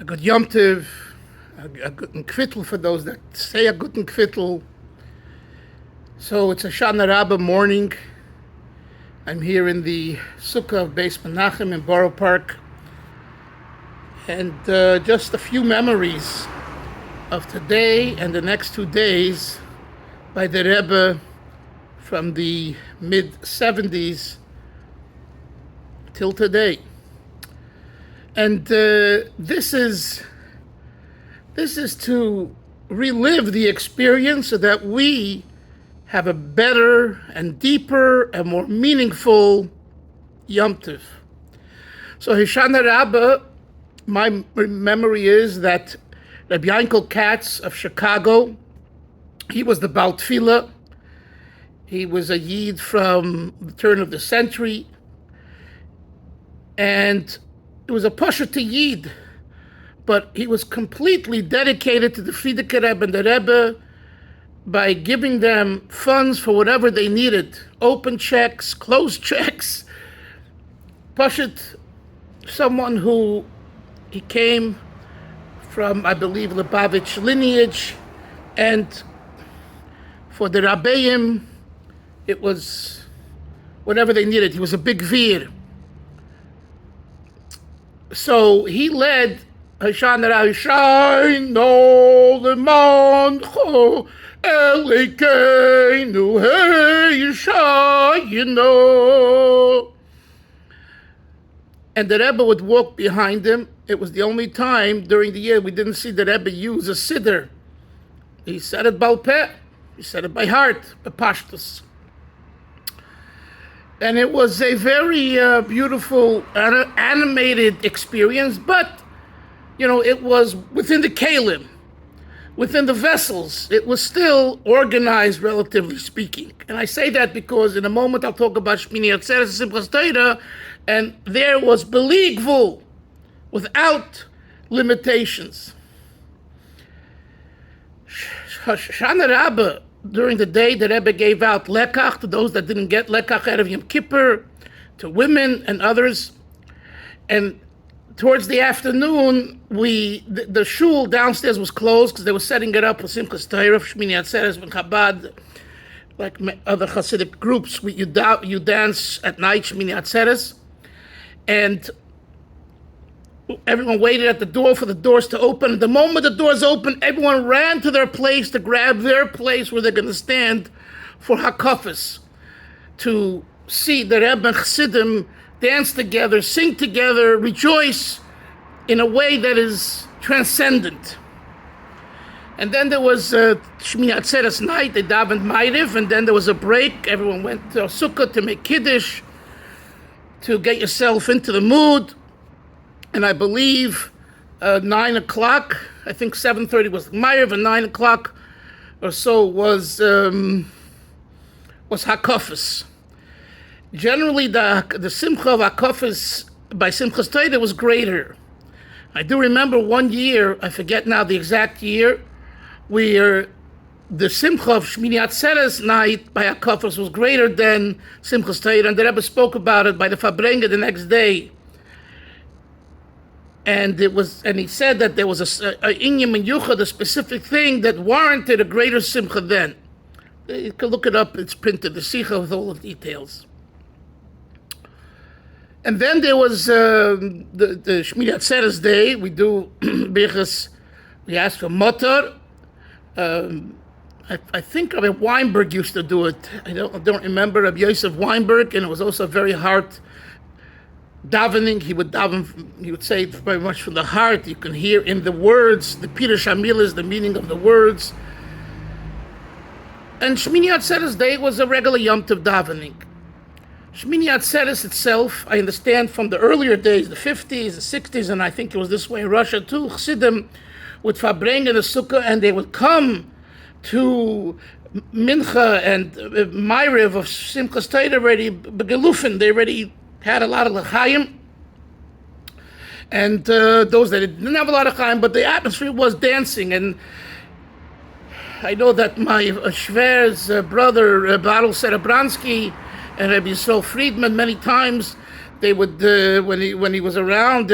a good Yom Tov, a good Kvittel for those that say a good Kvittel. So it's a Hoshana Raba morning. I'm here in the Sukkah of Beis Menachem in Borough Park. And just a few memories of today and the next 2 days by the Rebbe from the mid-70s till today. And this is to relive the experience so that we have a better and deeper and more meaningful Yom Tov. So Hoshana Raba, my memory is that Rebbe Yankel Katz of Chicago, he was the Baal Tefillah. He was a Yid from the turn of the century. And it was a Pasha to Yid, but he was completely dedicated to the Frierdiker Rebbe and the Rebbe by giving them funds for whatever they needed, open checks, closed checks. Pashat, someone who he came from, I believe, Lubavitch lineage, and for the Rabbeim, it was whatever they needed. He was a big Vir. So he led Hoshana Raba Shayno Lemancho Elikeinu Shayno. And the Rebbe would walk behind him. It was the only time during the year we didn't see the Rebbe use a siddur. He said it Baal Peh. He said it by heart, Pashtus. And it was a very beautiful, animated experience, but, it was within the kalim, within the vessels. It was still organized, relatively speaking. And I say that because in a moment I'll talk about Shmini Atzeres Simchas Torah, and there was beli gvul, without limitations. Hoshana Raba, during the day, the Rebbe gave out lekach to those that didn't get lekach out of Yom Kippur, to women and others. And towards the afternoon, the shul downstairs was closed because they were setting it up for Simchas Torah, Shmini Atzeres, Chabad, like other Hasidic groups. You dance at night, Shmini Atzeres, and everyone waited at the door for the doors to open. The moment the doors opened, everyone ran to their place to grab their place where they're going to stand for Hakafis, to see the Rebbe and Chassidim dance together, sing together, rejoice in a way that is transcendent. And then there was Shmini Atzeres night, they davened Ma'ariv, and then there was a break. Everyone went to a sukkah to make Kiddush, to get yourself into the mood. And I believe 9 o'clock, I think 7:30 was Ma'ariv, and 9 o'clock or so was Hakafis. Generally, the Simcha of Hakafis by Simchas Torah was greater. I do remember one year, I forget now the exact year, where the Simcha of Shmini Atzeres night by Hakafis was greater than Simchas Torah, and the Rebbe spoke about it by the Fabrenga the next day. And he said that there was a inyam and yuchad, a specific thing that warranted a greater simcha then. You can look it up, it's printed, the sikha with all the details. And then there was the Shmini Atzeres day. We do bichas, we ask for motor. I think Rabbi Weinberg used to do it. I don't remember Rabbi Yosef Weinberg, and it was also very hard davening. He would say it very much from the heart. You can hear in the words, the Pirush HaMilah, the meaning of the words. And Shmini Atzeres day was a regular Yom Tov davening. Shmini Atzeres itself, I understand from the earlier days, the 50s, the 60s, and I think it was this way in Russia too, Chassidim would fabring in the sukkah, and they would come to Mincha and Ma'ariv of Simchas Torah already, begelufen, they already had a lot of l'chaim, and those that didn't have a lot of l'chaim, but the atmosphere was dancing. And I know that my Shver's brother, Baruch Serebransky, and Rabbi Yisrael Friedman, many times they would, when he was around,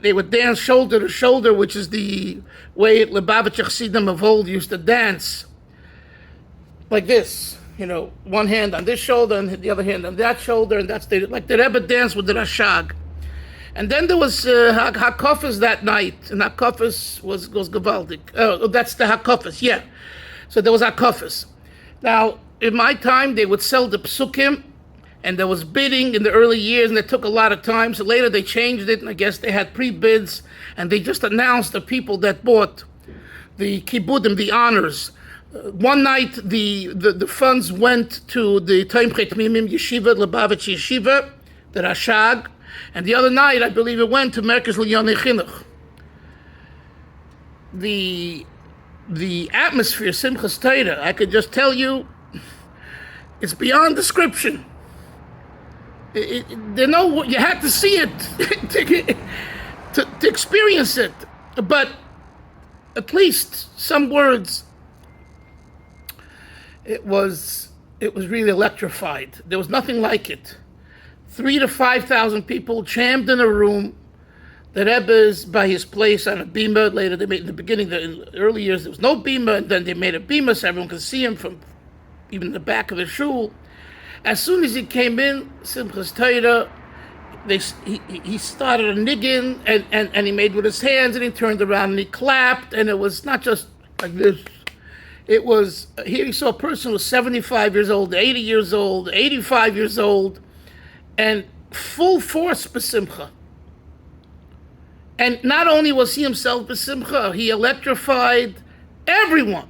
they would dance shoulder to shoulder, which is the way Lubavitcher Chassidim of old used to dance, like this. One hand on this shoulder and the other hand on that shoulder, and that's like the Rebbe danced with the Rashag. And then there was Hakofis that night, and Hakofis was Gavaldik. Oh, that's the Hakofis, yeah. So there was Hakofis. Now, in my time, they would sell the psukim, and there was bidding in the early years, and it took a lot of time. So later they changed it, and I guess they had pre-bids, and they just announced the people that bought the kibudim, the honors. One night, the funds went to the Tomchei Tmimim Yeshiva, Lubavitch Yeshiva, the Rashag, and the other night, I believe it went to Merkez L'Yonei Chinuch. The atmosphere, Simchas Torah, I could just tell you, it's beyond description. You had to see it to experience it. But at least some words, it was really electrified. There was nothing like it. 3,000 to 5,000 people jammed in a room. The Rebbe is by his place on a bima. Later, they made in the early years, there was no bima, and then they made a bima so everyone could see him from even the back of the shul. As soon as he came in, Simchas Torah, he started a niggin, and he made with his hands, and he turned around and he clapped, and it was not just like this. It was, here he saw a person who was 75 years old, 80 years old, 85 years old, and full force besimcha. And not only was he himself besimcha, he electrified everyone.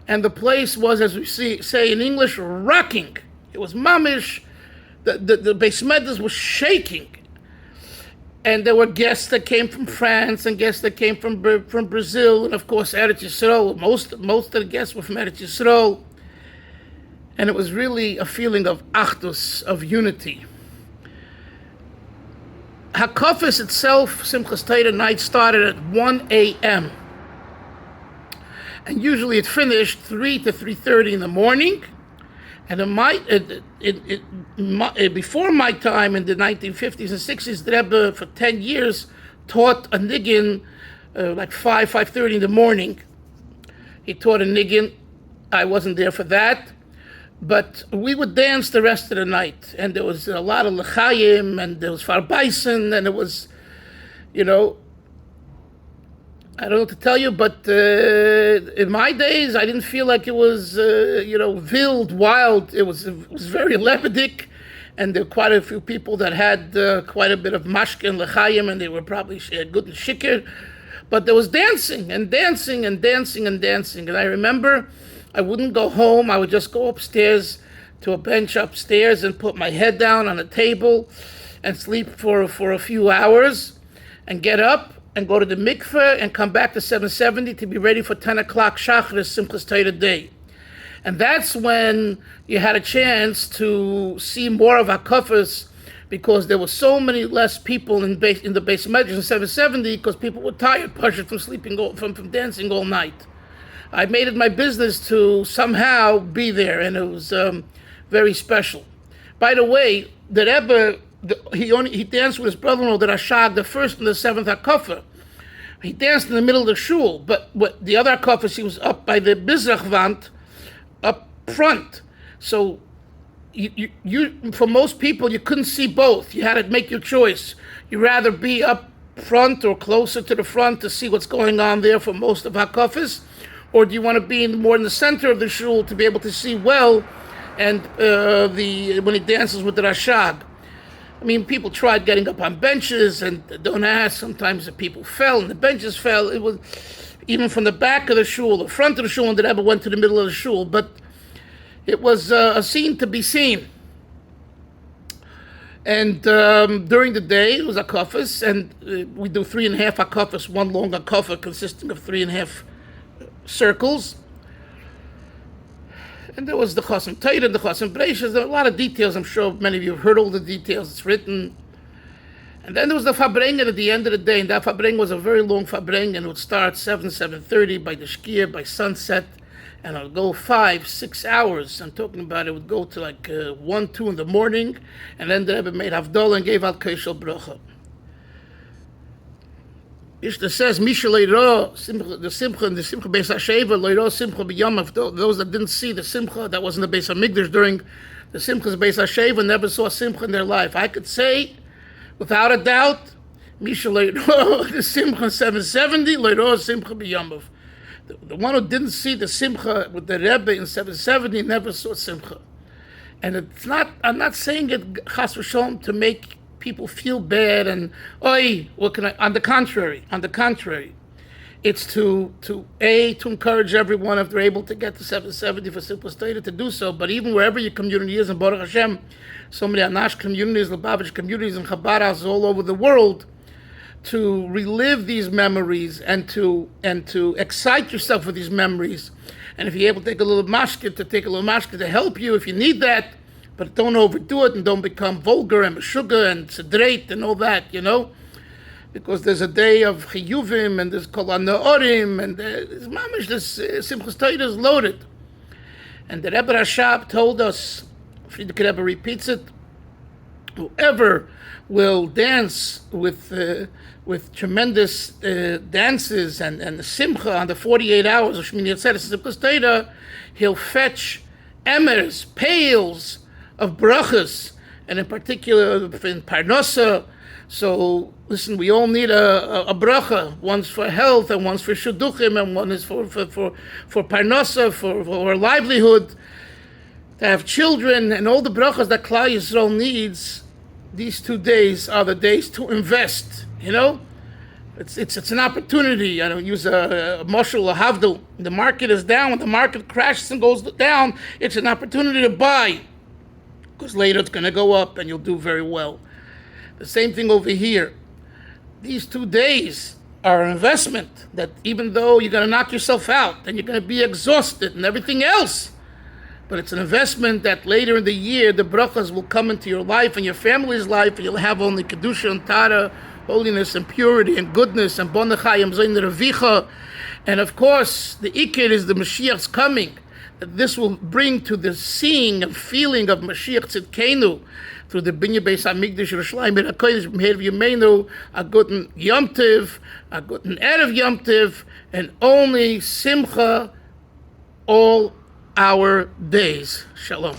And the place was, as we say in English, rocking. It was mamish. The Beis Medrash was shaking. And there were guests that came from France and guests that came from Brazil, and of course Eretz Yisrael. Most of the guests were from Eretz Yisrael. And it was really a feeling of achdus, of unity. Hakofis itself, Simchas Torah night, started at 1 a.m. And usually it finished 3 to 3:30 in the morning. And before my time in the 1950s and 60s, the Rebbe for 10 years taught a niggin like 5:30 in the morning. He taught a niggin. I wasn't there for that. But we would dance the rest of the night. And there was a lot of l'chaim, and there was farbaisen, and it was, I don't know what to tell you, but in my days, I didn't feel like it was, wild, wild. It was very lebedik, and there were quite a few people that had quite a bit of mashke and l'chaim, and they were probably good and shikir. But there was dancing, and dancing, and dancing, and dancing. And I remember I wouldn't go home. I would just go upstairs to a bench upstairs and put my head down on a table and sleep for a few hours and get up and go to the mikveh and come back to 770 to be ready for 10 o'clock Shachris Simchas Torah day. And that's when you had a chance to see more of Hakofis, because there were so many less people in the Beis Medrash in 770 because people were tired, pushed from sleeping, from dancing all night. I made it my business to somehow be there, and it was very special. By the way, the Rebbe, he danced with his brother-in-law, the Rashag, the first and the seventh Hakofah. He danced in the middle of the shul, but the other Hakofahs, he was up by the Bizrach Wand, up front. So you for most people, you couldn't see both. You had to make your choice. You'd rather be up front or closer to the front to see what's going on there for most of Hakofahs, or do you want to be more in the center of the shul to be able to see well, and when he dances with the Rashag? I mean, people tried getting up on benches, and don't ask, sometimes the people fell, and the benches fell. It was even from the back of the shul, the front of the shul, and the Rebbe went to the middle of the shul. But it was a scene to be seen. And during the day, it was Hakofis, and we do 3.5 Hakofis, one long Hakofah consisting of 3.5 circles. And there was the Chasam Torah, the Chasam Breishas. There were a lot of details. I'm sure many of you have heard all the details. It's written. And then there was the Fabrengen at the end of the day. And that Fabrengen was a very long Fabrengen. And it would start 7:30 by the Shkia, by sunset. And it would go 5-6 hours. I'm talking about it would go to like 1-2 in the morning. And then the Rebbe made Havdalah and gave out Keshel Bracha. Ishta says, Misha Leiro, the Simcha and the Simcha Beis HaSheva, Leiro Simcha B'Yamav, those that didn't see the Simcha that was in the Beis HaMikdash during the Simcha's Beis HaSheva never saw Simcha in their life. I could say, without a doubt, Misha Leiro, the Simcha 770, Leiro Simcha B'Yamav. The one who didn't see the Simcha with the Rebbe in 770 never saw Simcha. And it's not, I'm not saying it, Chas v'Shalom, to make people feel bad and, oi, what can I, on the contrary, it's to encourage everyone if they're able to get to 770 for Simchas Torah to do so. But even wherever your community is, in Baruch Hashem, so many Anash communities, Lubavitch communities, and Chabad houses all over the world, to relive these memories and to excite yourself with these memories. And if you're able to take a little mashke to help you if you need that, but don't overdo it and don't become vulgar and meshuggah and sedreit and all that, because there's a day of chiyuvim and there's kol ha'ne'orim and there's mamish, this Simchas Torah is loaded. And the Rebbe Rashab told us, Friedrich Rebbe repeats it, whoever will dance with tremendous dances and the simcha on the 48 hours of Shmini Atzeres Simchas Torah, he'll fetch emers, pails of brachas, and in particular in Parnasa. So listen, we all need a bracha. One's for health, and one's for shidduchim, and one is for Parnasa, for livelihood, to have children, and all the brachas that Klal Yisrael needs. These 2 days are the days to invest. It's an opportunity. I don't use a mashal, a havdil. The market is down. When the market crashes and goes down, it's an opportunity to buy, because later it's going to go up and you'll do very well. The same thing over here. These 2 days are an investment that even though you're going to knock yourself out and you're going to be exhausted and everything else, but it's an investment that later in the year the brachas will come into your life and your family's life, and you'll have only kedusha and tara, holiness and purity and goodness and bonachayim zayin revicha. And of course, the ikir is the Mashiach's coming. This will bring to the seeing and feeling of Mashiach Tzidkenu through the Binyan Beis HaMikdash Yerushalayim Bir HaKodesh B'Meir V'Yameinu, a guten Yom Tiv, a guten Erev Yom Tiv, and only Simcha all our days. Shalom.